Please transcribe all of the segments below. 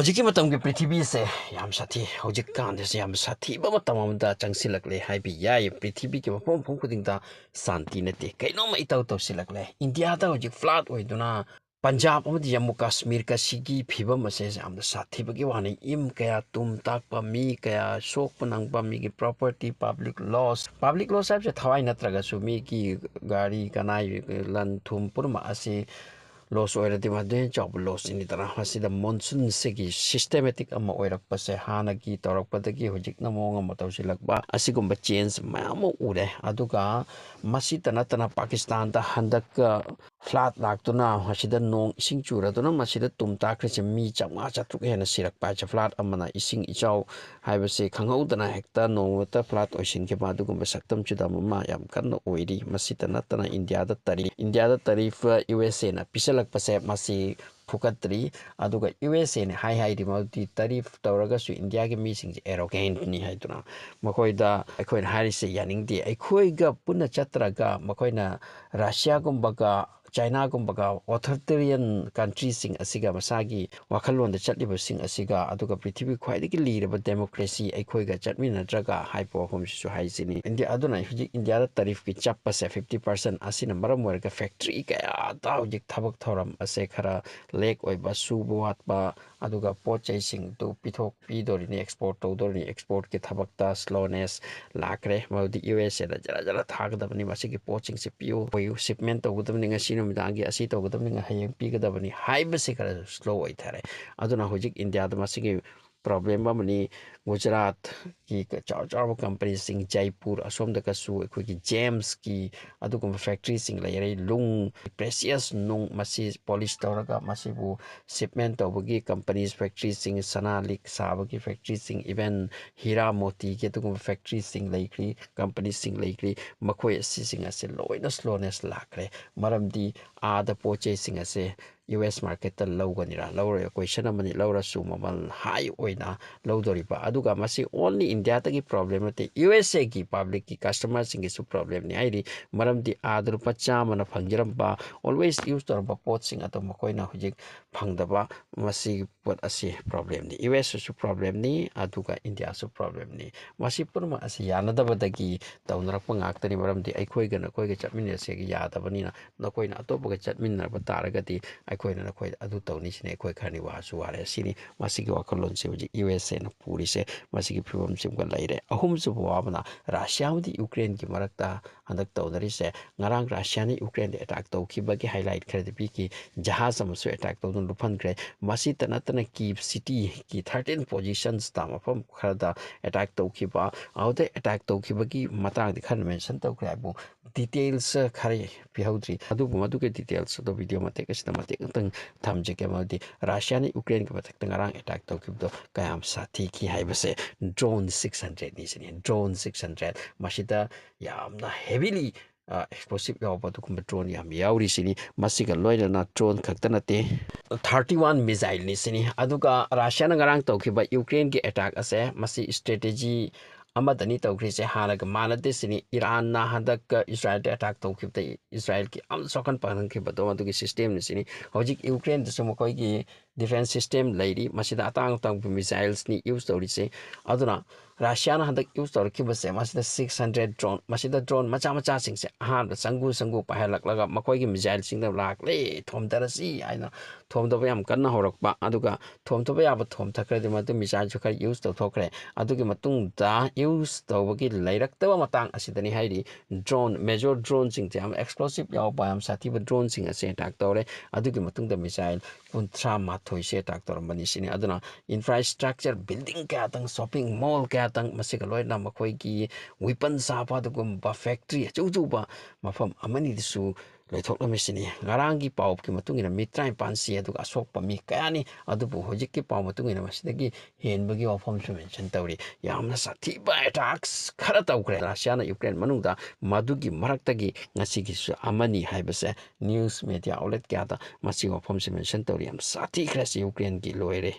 ꯍꯧꯖꯤꯛꯀꯤ ꯃꯇꯝꯒꯤ ꯄ꯭ꯔꯤꯊꯤꯕꯤꯁꯦ ꯌꯥꯝ ꯁꯥꯊꯤ ꯍꯧꯖꯤꯛꯀꯥꯟꯗꯁꯦ ꯌꯥꯝ ꯁꯥꯊꯤꯕ ꯃꯇꯝ ꯑꯃꯗ ꯆꯪꯁꯤꯜꯂꯛꯂꯦ ꯍꯥꯏꯕ ꯌꯥꯏ ꯄ꯭ꯔꯤꯊꯤꯕꯤꯒꯤ ꯃꯐꯝ ꯃꯐꯝ ꯈꯨꯗꯤꯡꯗ ꯁꯥꯟꯇꯤ ꯅꯠꯇꯦ ꯀꯩꯅꯣꯝꯃ ꯏꯇꯧ ꯇꯧꯁꯤꯜꯂꯛꯂꯦ ꯏꯟꯗꯤꯌꯥꯗ ꯍꯧꯖꯤꯛ ꯐ꯭ꯂꯥꯠ ꯑꯣꯏꯗꯨꯅ ꯄꯟꯖꯥꯕ ꯑꯃꯗꯤ ꯖꯝꯃꯨ ꯀꯥꯁꯃꯤꯔ ꯁꯤꯒꯤ ꯐꯤꯕꯝ ꯑꯁꯦ ꯌꯥꯝꯅ ꯁꯥꯊꯤꯕꯒꯤ ꯋꯥꯅꯤ ꯏꯝ ꯀꯌꯥ ꯇꯨꯝ ꯇꯥꯛꯄ ꯃꯤ ꯀꯌꯥ ꯁꯣꯛꯄ ꯅꯪꯕ ꯃꯤꯒꯤ ꯄ꯭ꯔꯣꯄꯔꯇꯤ ꯄꯥꯕ꯭ꯂꯤꯛ ꯂꯣꯁ ꯍꯥꯏꯕꯁꯦ ꯊꯋꯥꯏ ꯅꯠꯇ꯭ꯔꯒꯁꯨ ꯃꯤꯒꯤ ꯒꯥꯔꯤ ꯀꯅꯥꯏ ꯂꯟ ꯊꯨꯝ ꯄꯨꯝꯅꯃꯛ ꯑꯁꯤ ꯂꯣꯁ ꯑꯣꯏꯔꯗꯤ ꯃꯗꯨ ꯆꯥꯎꯕ ꯂꯣꯁꯅꯤꯗꯅ ꯃꯁꯤꯗ ꯃꯣꯟꯁꯨꯟꯁꯤꯒꯤ ꯁꯤꯁꯇꯦꯃꯦꯇꯤꯛ ꯑꯃ ꯑꯣꯏꯔꯛꯄꯁꯦ ꯍꯥꯟꯅꯒꯤ ꯇꯧꯔꯛꯄꯗꯒꯤ ꯍꯧꯖꯤꯛꯅ ꯃꯑꯣꯡ ꯑꯃ ꯇꯧꯁꯤꯜꯂꯛꯄ ꯑꯁꯤꯒꯨꯝꯕ ꯆꯦꯟꯖ ꯃꯌꯥꯝ ꯑꯃ ꯎꯔꯦ ꯑꯗꯨꯒ ꯃꯁꯤꯇ ꯅꯠꯇꯅ ꯄꯥꯀꯤꯁꯇꯥꯟꯗ ꯍꯟꯗꯛ ꯐ꯭ꯂꯥꯠ ꯂꯥꯛꯇꯨꯅ ꯃꯁꯤꯗ ꯅꯣꯡ ꯏꯁꯤꯡ ꯆꯨꯔꯗꯨꯅ ꯃꯁꯤꯗ ꯇꯨꯝ ꯇꯥꯈ꯭ꯔꯤꯁꯦ ꯃꯤ 500-600 ꯍꯦꯟꯅ ꯁꯤꯔꯛꯄ ꯍꯥꯏꯁꯦ ꯐ꯭ꯂꯥꯠ ꯑꯃꯅ ꯏꯁꯤꯡ ꯏꯆꯥꯎ ꯍꯥꯏꯕꯁꯤ ꯈꯪꯍꯧꯗꯅ ꯍꯦꯛꯇ ꯅꯣꯡꯃꯇ ꯐ꯭ꯂꯥꯠ ꯑꯣꯏꯁꯤꯟꯈꯤꯕ ꯑꯗꯨꯒꯨꯝꯕ ꯁꯛꯇꯝ ꯆꯨꯗꯝ ꯑꯃ ꯌꯥꯝ ꯀꯟꯅ ꯑꯣꯏꯔꯤ ꯃꯁꯤꯇ ꯅꯠꯇꯅ ꯏꯟꯗꯤꯌꯥꯗ ꯇꯔꯤꯐ USA ꯄꯤꯁꯜꯂꯛꯄꯁꯦ ꯃꯁꯤ ꯐꯨꯀꯠꯇ꯭ꯔꯤ ꯑꯗꯨꯒ USA ꯍꯥꯏꯔꯤ ꯃꯗꯨꯗꯤ ꯇꯔꯤꯐ ꯇꯧꯔꯒꯁꯨ ꯏꯟꯗꯤꯌꯥꯒꯤ ꯃꯤꯁꯤꯡꯁꯦ ꯑꯦꯔꯣꯒꯦꯟꯠꯅꯤ ꯍꯥꯏꯗꯨꯅ ꯃꯈꯣꯏꯗ ꯑꯩꯈꯣꯏꯅ ꯍꯥꯏꯔꯤꯁꯦ ꯌꯥꯅꯤꯡꯗꯦ ꯑꯩꯈꯣꯏꯒ ꯄꯨꯟꯅ ꯆꯠꯇ꯭ꯔꯒ ꯃꯈꯣꯏꯅ ꯔꯁꯤꯌꯥꯒꯨꯝꯕꯒ ꯆꯥꯏꯅꯥꯒꯨꯝꯕꯒ ꯑꯣꯊꯣꯔꯤꯇꯦꯔꯤꯌꯟ ꯀꯟꯇ꯭ꯔꯤꯁꯤꯡ ꯑꯁꯤꯒ ꯃꯁꯥꯒꯤ ꯋꯥꯈꯜꯂꯣꯟꯗ ꯆꯠꯂꯤꯕꯁꯤꯡ ꯑꯁꯤꯒ ꯑꯗꯨꯒ ꯄ꯭ꯔꯤꯊꯤꯕꯤ ꯈ꯭ꯋꯥꯏꯗꯒꯤ ꯂꯤꯔꯕ ꯗꯦꯃꯣꯀ꯭ꯔꯦꯁꯤ ꯑꯩꯈꯣꯏꯒ ꯆꯠꯃꯤꯟꯅꯗ꯭ꯔꯒ ꯍꯥꯏꯕ ꯋꯥꯐꯝꯁꯤꯁꯨ ꯍꯥꯏꯁꯤꯅꯤ ꯑꯗꯨꯅ ꯍꯧꯖꯤꯛ ꯏꯟꯗꯤꯌꯥꯗ ꯇꯔꯤꯐꯀꯤ ꯆꯞꯄꯁꯦ 50% ꯑꯁꯤꯅ ꯃꯔꯝ ꯑꯣꯏꯔꯒ ꯐꯦꯛꯇ꯭ꯔꯤ ꯀꯌꯥꯗ ꯍꯧꯖꯤꯛ ꯊꯕꯛ ꯊꯧꯔꯝ ꯑꯁꯦ ꯈꯔ ꯂꯦꯛ ꯑꯣꯏꯕ ꯁꯨꯕ ꯋꯥꯠꯄ ꯑꯗꯨꯒ ꯄꯣꯠ ꯆꯩꯁꯤꯡꯗꯨ ꯄꯤꯗꯣꯔꯤꯅꯤ ꯑꯦꯛꯁꯄꯣꯔꯠ ꯇꯧꯗꯣꯔꯤꯅꯤ ꯑꯦꯛꯁꯄꯣꯔꯠꯀꯤ ꯊꯕꯛꯇ ꯁ꯭ꯂꯣꯅꯦꯁ ꯂꯥꯛꯈ꯭ꯔꯦ ꯃꯗꯨꯗꯤ USAꯗ ꯖꯔ ꯊꯥꯒꯗꯕꯅꯤ ꯃꯁꯤꯒꯤ ꯄꯣꯠꯁꯤꯡꯁꯦ ꯄꯤꯌꯨ ꯁꯤꯞꯃꯦꯟ ꯇꯧꯒꯗꯕꯅꯤ ꯉꯁꯤ ꯅꯨꯃꯤꯗꯥꯡꯒꯤ ꯑꯁꯤ ꯇꯧꯒꯗꯕꯅꯤ ꯍꯌꯦꯡ ꯄꯤꯒꯗꯕꯅꯤ ꯍꯥꯏꯕꯁꯤ ꯈꯔ ꯁ꯭ꯂꯣ ꯑꯣꯏꯊꯔꯦ ꯑꯗꯨꯅ ꯍꯧꯖꯤꯛ ꯏꯟꯗꯤꯌꯥꯗ ꯃꯁꯤꯒꯤ ꯄ꯭ꯔꯣꯕ꯭ꯂꯦꯝ ꯑꯃꯅꯤ ꯒꯨꯖꯔꯥꯠꯀꯤ ꯆꯥꯎꯕ ꯀꯝꯄꯅꯤꯁꯤꯡ ꯖꯩꯄꯨꯔ ꯑꯁꯣꯝꯗꯒꯁꯨ ꯑꯩꯈꯣꯏꯒꯤ ꯖꯦꯝꯁꯀꯤ ꯑꯗꯨꯒꯨꯝꯕ ꯐꯦꯛꯇ꯭ꯔꯤꯁꯤꯡ ꯂꯩꯔꯦ ꯅꯨꯡ ꯄ꯭ꯔꯦꯁꯤꯌꯁ ꯅꯨꯡ ꯃꯁꯤ ꯄꯣꯂꯤꯁ ꯇꯧꯔꯒ ꯃꯁꯤꯕꯨ ꯁꯤꯞꯃꯦꯟ ꯇꯧꯕꯒꯤ ꯀꯝꯄꯅꯤꯁ ꯐꯦꯛꯇ꯭ꯔꯤꯁꯤꯡ ꯁꯅꯥ ꯂꯤꯛ ꯁꯥꯕꯒꯤ ꯐꯦꯛꯇ꯭ꯔꯤꯁꯤꯡ ꯏꯚꯦꯟ ꯍꯤꯔꯥ ꯃꯣꯇꯤꯒꯤ ꯑꯗꯨꯒꯨꯝꯕ ꯐꯦꯛꯇ꯭ꯔꯤꯁꯤꯡ ꯂꯩꯈ꯭ꯔꯤ ꯀꯝꯄꯅꯤꯁꯤꯡ ꯂꯩꯈ꯭ꯔꯤ ꯃꯈꯣꯏ ꯑꯁꯤꯁꯤꯡ ꯑꯁꯦ ꯂꯣꯏꯅ ꯁ꯭ꯂꯣꯅꯦꯁ ꯂꯥꯛꯈ꯭ꯔꯦ ꯃꯔꯝꯗꯤ ꯑꯥꯗ ꯄꯣꯠ ꯆꯩꯁꯤꯡ ꯑꯁꯦ US ꯃꯥꯔꯀꯦꯠꯇ ꯂꯧꯒꯅꯤꯔꯥ ꯂꯧꯔꯣꯏ ꯀꯣꯏꯁꯟ ꯑꯃꯅꯤ ꯂꯧꯔꯁꯨ ꯃꯃꯜ ꯍꯥꯏ ꯑꯣꯏꯅ ꯂꯧꯗꯣꯔꯤꯕ ꯑꯗꯨꯒ ꯃꯁꯤ ꯑꯣꯟꯂꯤ ꯏꯟꯗꯤꯌꯥꯗꯒꯤ ꯄ꯭ꯔꯣꯕ꯭ꯂꯦꯝ ꯅꯠꯇꯦ USAꯒꯤ ꯄꯥꯕ꯭ꯂꯤꯛꯀꯤ ꯀꯁꯇꯃꯔꯁꯤꯡꯒꯤꯁꯨ ꯄ꯭ꯔꯣꯕ꯭ꯂꯦꯝꯅꯤ ꯍꯥꯏꯗꯤ ꯃꯔꯝꯗꯤ ꯑꯥꯗ ꯂꯨꯄꯥ 100ꯅ ꯐꯪꯖꯔꯝꯕ ꯑꯣꯜꯋꯦꯁ ꯌꯨꯁ ꯇꯧꯔꯝꯕ ꯄꯣꯠꯁꯤꯡ ꯑꯗꯨ ꯃꯈꯣꯏꯅ ꯍꯧꯖꯤꯛ ꯐꯪꯗꯕ ꯃꯁꯤꯒꯤ ꯄꯣꯠ ꯑꯁꯤ ꯄ꯭ꯔꯣꯕ꯭ꯂꯦꯝꯅꯤ USꯁꯨ ꯄ꯭ꯔꯣꯕ꯭ꯂꯦꯝꯅꯤ ꯑꯗꯨꯒ ꯏꯟꯗꯤꯌꯥꯁꯨ ꯄ꯭ꯔꯣꯕ꯭ꯂꯦꯝꯅꯤ ꯃꯁꯤ ꯄꯨꯝꯅꯃꯛ ꯑꯁꯤ ꯌꯥꯅꯗꯕꯗꯒꯤ ꯇꯧꯅꯔꯛꯄ ꯉꯥꯛꯇꯅꯤ ꯃꯔꯝꯗꯤ ꯑꯩꯈꯣꯏꯒ ꯅꯈꯣꯏꯒ ꯆꯠꯃꯤꯟꯅꯁꯦ ꯌꯥꯗꯕꯅꯤꯅ ꯅꯈꯣꯏꯅ ꯑꯇꯣꯞꯄꯒ ꯆꯠꯃꯤꯟꯅꯕ ꯇꯥꯔꯒꯗꯤ ꯑꯩꯈꯣꯏꯅ ꯅꯈꯣꯏꯗ ꯑꯗꯨ ꯇꯧꯅꯤꯁꯤꯅꯤ ꯑꯩꯈꯣꯏ ꯈꯔꯅꯤ ꯋꯥꯁꯨ ꯋꯥꯔꯦ ꯁꯤꯅꯤ ꯃꯁꯤꯒꯤ ꯋꯥꯈꯜꯂꯣꯟꯁꯦ ꯍꯧꯖꯤꯛ USAꯅ ꯄꯨꯔꯤꯁꯦ ꯃꯁꯤꯒꯤ ꯐꯤꯕꯝꯁꯤꯃꯒ ꯂꯩꯔꯦ ꯑꯍꯨꯝꯁꯨꯕ ꯋꯥꯕꯅ ꯔꯁꯤꯌꯥ ꯑꯃꯗꯤ ꯌꯨꯀ꯭ꯔꯦꯟꯒꯤ ꯃꯔꯛꯇ ꯍꯟꯗꯛ ꯇꯧꯅꯔꯤꯁꯦ ꯉꯔꯥꯡ ꯔꯁꯤꯌꯥꯅ ꯌꯨꯀ꯭ꯔꯦꯟꯗ ꯑꯦꯇꯥꯛ ꯇꯧꯈꯤꯕꯒꯤ ꯍꯥꯏꯂꯥꯏꯠ ꯈꯔꯗꯤ ꯄꯤꯈꯤ ꯖꯍꯥꯖ ꯑꯃꯁꯨ ꯑꯦꯇꯥꯛ ꯇꯧꯗꯨꯅ ꯂꯨꯞꯍꯟꯈ꯭ꯔꯦ ꯃꯁꯤꯇ ꯅꯠꯇꯅ ꯀꯤꯞ ꯁꯤꯇꯤꯒꯤ 13 ꯄꯣꯖꯤꯁꯟꯁꯇ ꯃꯐꯝ ꯈꯔꯗ ꯑꯦꯇꯥꯛ ꯇꯧꯈꯤꯕ ꯑꯗꯨꯗ ꯑꯦꯇꯥꯛ ꯇꯧꯈꯤꯕꯒꯤ ꯃꯇꯥꯡꯗꯤ ꯈꯔ ꯃꯦꯟꯁꯟ ꯇꯧꯈ꯭ꯔꯦ ꯍꯥꯏꯕꯨ ꯗꯤꯇꯦꯜꯁ ꯈꯔ ꯄꯤꯍꯧꯗ꯭ꯔꯤ ꯑꯗꯨꯕꯨ ꯃꯗꯨꯒꯤ ꯗꯤꯇꯦꯜꯁ ꯑꯗꯣ ꯚꯤꯗꯤꯑꯣ ꯃꯇꯦꯛ ꯑꯁꯤꯗ ꯃꯇꯦꯛ ꯑꯃꯇꯪ ꯊꯝꯖꯒꯦ ꯃꯗꯨꯗꯤ ꯔꯁꯤꯌꯥꯅ ꯌꯨꯀ꯭ꯔꯦꯟꯒꯤ ꯃꯊꯛꯇ ꯉꯔꯥꯡ ꯑꯦꯇꯥꯛ ꯇꯧꯈꯤꯕꯗꯣ ꯀꯌꯥꯝ ꯁꯥꯊꯤꯈꯤ ꯍꯥꯏꯕꯁꯦ ꯗ꯭ꯔꯣꯟ 600ꯅꯤ ꯁꯤꯅꯤ ꯗ꯭ꯔꯣꯟ 600 ꯃꯁꯤꯗ ꯌꯥꯝꯅ ꯍꯦꯚꯤꯂꯤ ꯑꯦꯛꯁꯄ꯭ꯂꯣꯁꯤꯞ ꯌꯥꯎꯕ ꯑꯗꯨꯒꯨꯝꯕ ꯗ꯭ꯔꯣꯟ ꯌꯥꯝ ꯌꯥꯎꯔꯤꯁꯤꯅꯤ ꯃꯁꯤꯒ ꯂꯣꯏꯅꯅ ꯗ꯭ꯔꯣꯟ ꯈꯛꯇ ꯅꯠꯇꯦ 31 ꯃꯤꯖꯥꯏꯜꯅꯤ ꯁꯤꯅꯤ ꯑꯗꯨꯒ ꯔꯁꯤꯌꯥꯅ ꯉꯔꯥꯡ ꯇꯧꯈꯤꯕ ꯌꯨꯀ꯭ꯔꯦꯟꯒꯤ ꯑꯦꯇꯥꯛ ꯑꯁꯦ ꯃꯁꯤ ꯏꯁꯇ꯭ꯔꯦꯇꯦꯖꯤ ꯑꯃꯗꯅꯤ ꯇꯧꯈ꯭ꯔꯤꯁꯦ ꯍꯥꯟꯅꯒ ꯃꯥꯟꯅꯗꯦ ꯁꯤꯅꯤ ꯏꯔꯥꯟꯅ ꯍꯟꯗꯛ ꯏꯁꯔꯥꯏꯜꯗ ꯑꯦꯇꯥꯛ ꯇꯧꯈꯤꯕꯗ ꯏꯁꯔꯥꯏꯜꯒꯤ ꯌꯥꯝꯅ ꯁꯣꯛꯍꯟ ꯄꯥꯡꯍꯟꯈꯤꯕꯗꯣ ꯑꯗꯨꯒꯤ ꯁꯤꯁꯇꯦꯝꯅꯤ ꯁꯤꯅꯤ ꯍꯧꯖꯤꯛ ꯌꯨꯀ꯭ꯔꯦꯟꯗꯁꯨ ꯃꯈꯣꯏꯒꯤ ꯗꯤꯐꯦꯟꯁ ꯁꯤꯁꯇꯦꯝ ꯂꯩꯔꯤ ꯃꯁꯤꯗ ꯑꯇꯥꯡꯕ ꯃꯤꯖꯥꯏꯜꯁꯅꯤ ꯌꯨꯁ ꯇꯧꯔꯤꯁꯦ ꯑꯗꯨꯅ ꯔꯁꯤꯌꯥꯅ ꯍꯟꯗꯛ ꯌꯨꯁ ꯇꯧꯔꯛꯈꯤꯕꯁꯦ ꯃꯁꯤꯗ 600 ꯗ꯭ꯔꯣꯟ ꯃꯁꯤꯗ ꯗ꯭ꯔꯣꯟ ꯃꯆꯥꯁꯤꯡꯁꯦ ꯑꯍꯥꯟꯕ ꯁꯪꯒꯨ ꯄꯥꯏꯍꯜꯂꯛꯂꯒ ꯃꯈꯣꯏꯒꯤ ꯃꯤꯖꯥꯏꯜꯁꯤꯡꯗ ꯂꯥꯛꯂꯦ ꯊꯣꯝꯊꯔꯁꯤ ꯍꯥꯏꯅ ꯊꯣꯝꯊꯕ ꯌꯥꯝ ꯀꯟꯅ ꯍꯧꯔꯛꯄ ꯑꯗꯨꯒ ꯊꯣꯝꯊꯕ ꯌꯥꯕ ꯊꯣꯝꯊꯈ꯭ꯔꯗꯤ ꯃꯗꯨ ꯃꯤꯖꯥꯏꯜꯁꯨ ꯈꯔ ꯌꯨꯁ ꯇꯧꯊꯣꯛꯈ꯭ꯔꯦ ꯑꯗꯨꯒꯤ ꯃꯇꯨꯡꯗ ꯌꯨꯁ ꯇꯧꯕꯒꯤ ꯂꯩꯔꯛꯇꯕ ꯃꯇꯥꯡ ꯑꯁꯤꯗꯅꯤ ꯍꯥꯏꯔꯤ ꯗ꯭ꯔꯣꯟ ꯃꯦꯖꯣꯔ ꯗ꯭ꯔꯣꯟꯁꯤꯡꯁꯦ ꯌꯥꯝ ꯑꯦꯛꯁꯄ꯭ꯂꯣꯁꯤꯞ ꯌꯥꯎꯕ ꯌꯥꯝ ꯁꯥꯊꯤꯕ ꯗ꯭ꯔꯣꯟꯁꯤꯡ ꯑꯁꯦ ꯑꯦꯇꯥꯛ ꯇꯧꯔꯦ ꯑꯗꯨꯒꯤ ꯃꯇꯨꯡꯗ ꯃꯤꯁꯥꯏꯜ 38ꯁꯦ ꯑꯦꯇꯥꯛ ꯇꯧꯔꯝꯕꯅꯤ ꯁꯤꯅꯤ ꯑꯗꯨꯅ ꯏꯟꯐ꯭ꯔꯥꯁꯇ꯭ꯔꯛꯆꯔ ꯕꯤꯜꯗꯤꯡ ꯀꯌꯥꯇꯪ ꯁꯣꯞꯄꯤꯡ ꯃꯣꯜ ꯀꯌꯥꯇꯪ ꯃꯁꯤꯒ ꯂꯣꯏꯅꯅ ꯃꯈꯣꯏꯒꯤ ꯋꯤꯄꯟ ꯁꯥꯕ ꯑꯗꯨꯒꯨꯝꯕ ꯐꯦꯛꯇ꯭ꯔꯤ ꯑꯆꯧꯕ ꯃꯐꯝ ꯑꯃꯅꯤꯗꯁꯨ ꯂꯣꯏꯊꯣꯛꯂꯝꯃꯤꯁꯤꯅꯤ ꯉꯔꯥꯡꯒꯤ ꯄꯥꯎꯒꯤ ꯃꯇꯨꯡ ꯏꯟꯅ ꯃꯤ 53 ꯁꯤ ꯑꯗꯨꯒ ꯑꯁꯣꯛꯄ ꯃꯤ ꯀꯌꯥꯅꯤ ꯑꯗꯨꯕꯨ ꯍꯧꯖꯤꯛꯀꯤ ꯄꯥꯎ ꯃꯇꯨꯡ ꯏꯟꯅ ꯃꯁꯤꯗꯒꯤ ꯍꯦꯟꯕꯒꯤ ꯋꯥꯐꯝꯁꯨ ꯃꯦꯟꯁꯟ ꯇꯧꯔꯤ ꯌꯥꯝꯅ ꯁꯥꯊꯤꯕ ꯑꯦꯇꯥꯛꯁ ꯈꯔ ꯇꯧꯈ꯭ꯔꯦ ꯔꯁꯤꯌꯥꯅ ꯌꯨꯀ꯭ꯔꯦꯟ ꯃꯅꯨꯡꯗ ꯃꯗꯨꯒꯤ ꯃꯔꯛꯇꯒꯤ ꯉꯁꯤꯒꯤꯁꯨ ꯑꯃꯅꯤ ꯍꯥꯏꯕꯁꯦ ꯅ꯭ꯌꯨꯁ ꯃꯦꯗꯤꯌꯥ ꯑꯥꯎꯠꯂꯦꯠ ꯀꯌꯥꯗ ꯃꯁꯤꯒꯤ ꯋꯥꯐꯝꯁꯦ ꯃꯦꯟꯁꯟ ꯇꯧꯔꯤ ꯌꯥꯝ ꯁꯥꯊꯤꯈ꯭ꯔꯦ ꯁꯤ ꯌꯨꯀ꯭ꯔꯦꯟꯒꯤ ꯂꯣꯏꯔꯦ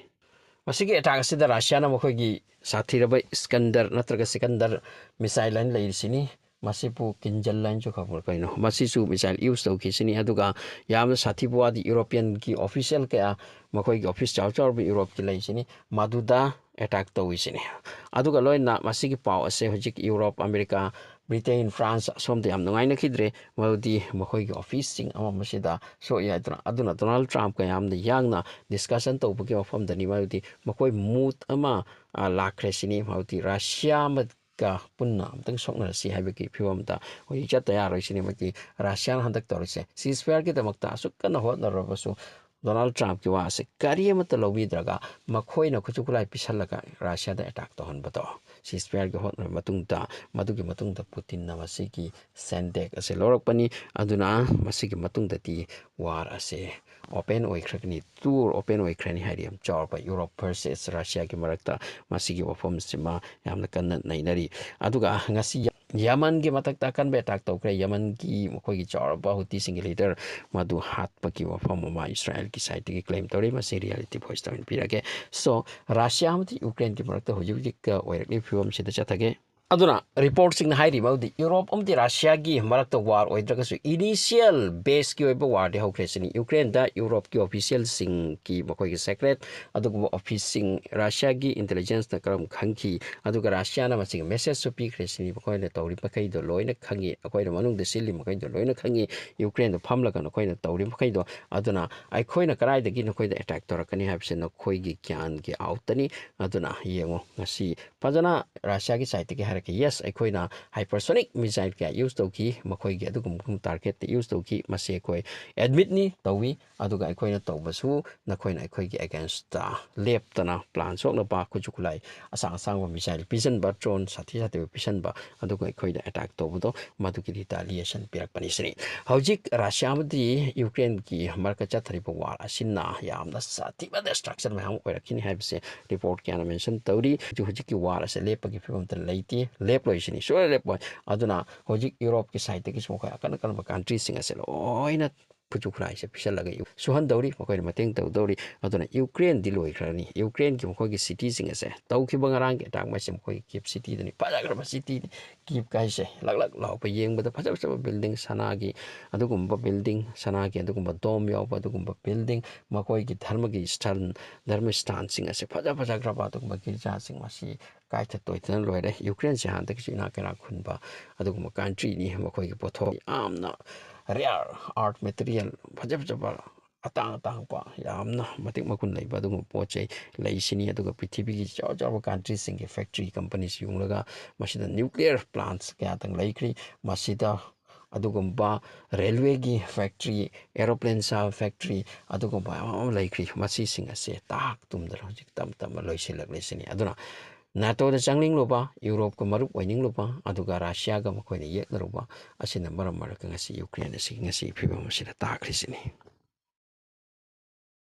ꯃꯁꯤꯒꯤ ꯑꯦꯇꯥꯛ ꯑꯁꯤꯗ ꯔꯁꯤꯌꯥꯅ ꯃꯈꯣꯏꯒꯤ ꯁꯥꯊꯤꯔꯕ ꯏꯁꯀꯟꯗꯔ ꯅꯠꯇ꯭ꯔꯒ ꯁꯤꯀꯟꯗꯔ ꯃꯤꯁꯥꯏꯜ ꯍꯥꯏꯅ ꯂꯩꯔꯤꯁꯤꯅꯤ masipu kinjal line jo khabur kaino masisu missile use to kisini aduga yamna sathibu adi European ki official ka makoi ki office chaw chaw Europe ki laisini maduda attack to wisini aduga loina masigi paw ase hojik Europe America Britain France som de am ngai na khidre modi makoi ki office sing ama masida so ya aduna Donald Trump ka yamna yangna discussion to buki ofam dani modi makoi mood ama lakresini modi Russia ka punna amtang sokna si haibaki phiwamta hoi chata ya roisini maki Russia handak torise ceasefire ki damakta asuk kana hotna robasu Donald Trump ki wa se kari mata lobi draga makhoi na khuchukulai pisallaka Russia da attack to hanbato ceasefire ki hotna matungta madugi matungta Putin na masiki sendek ase lorok pani aduna masiki matungta ti war ase open oikhrakni tour open oikrani hariam chawpa Europe versus Russia ki marakta masigi wafam sima yamna kanna nainari aduga ngasi Yaman ki matakta kan be attack to kre Yaman ki mokoi ki chawpa huti single leader madu hat paki wafam ma Israel ki side ki claim tori ma reality voice time pirage so Russia amti Ukraine ki marakta hujik ka oirakni film sida chatage aduna reporting na hairi maudi Europe umti Russia gi marakta war oidragasu initial base ki oiba war de hokresini Ukraine da Europe ki official sing ki makoi ki secret aduga office sing Russia gi intelligence na karam khangki aduga Russia na masing message su pi kresini makoi na tawri makai do loina khangi akoi na manung de sili makai do loina khangi Ukraine da phamla kan koi na tawri makai do aduna ai khoi na karai de gi na koi da attack torakani habse na khoi gi kyan gi outani aduna yengo ngasi fajana Russia ki side ki yes aikoina hypersonic missile ka use to ki makoi gi adugum target use to ki mase koi admit ni tawi aduga aikoina tawbasu nakoina aikoi gi against lep tana plan sok na ba kujukulai asang asang missile pisan ba drone sathi sathi pisan ba aduga aikoina attack tawbudo maduki retaliation pirak pani sini hojik Russia amdi Ukraine ki marka chathari ba war asinna yamna sathi ba destruction ma ham oirakini habse report kana mention tawri hojik ki war ase lepagi film ta leiti lep loisini so lep boy aduna hojik Europe ki side ki smoka kan kan country singa se loina pujukhrai se pisalaga suhan dawri makoi mateng taw dawri aduna Ukraine diloi khrani Ukraine ki makoi ki city singa se taw ki bangarang ki tak ma sem koi kip city dani pajagra ma city kip kai se lag lag law pa yeng bada phajab chaba building sanagi adugumba building sanagi adugumba dom yaw ba adugumba building makoi ki dharma ki stan dharma stan singa se phajab phajagra ba adugumba girja sing masi kai cha toitan loire Ukraine se han tak china kana khunba adugumba country ni makoi ki potho amna rare art material phajab chaba atang atang pa yamna matik makun lei ba adugumba poche lei sini aduga prithibi ki chaw chaw country sing ki factory companies yung laga masida nuclear plants kaya tang laikri masida adugumba railway gi factory aeroplane sa factory adugumba am laikri masi sing ase tak tumdar hojik tam tam loisilak lesini aduna NATO da changling loba Europe ko marup waining loba aduga Russia ga makoina yek loba asina maram maraka ngasi Ukraine si ngasi phibam sida takrisini